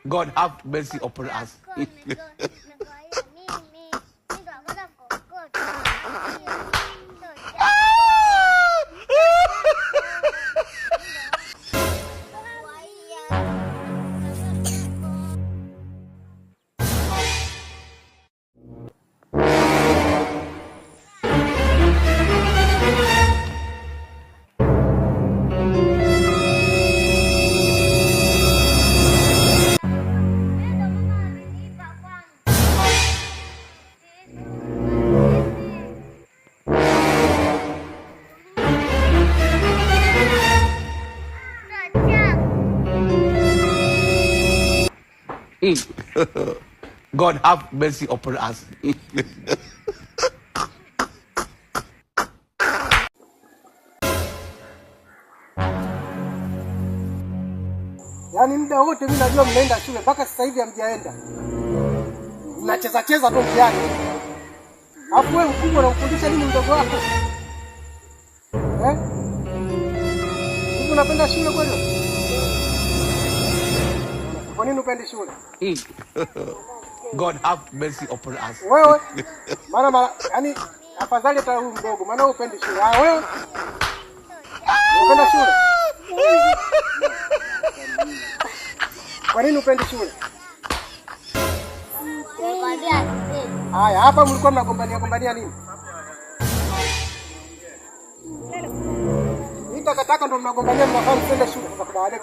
God have mercy upon us. God have mercy upon us. Yaani muda wote mimi najua mnaenda shule mpaka sasa hivi hamjaenda. Mnacheza cheza tu mtiani. Hapo wewe mkubwa unamfundisha nini mdogo wako? Hivi unapenda shule kweli? Kwa nini upendi shule? God have mercy upon us. Wewe maana yani afadhali hata huyu mdogo maana wewe upendi shule. Wewe unapenda shule? Kwa nini upendi shule? Haya, hapa mlikuwa mnagombania nini? Nitakataka ndo mnagombania mnafahamu kwenda shule sasa baadaye.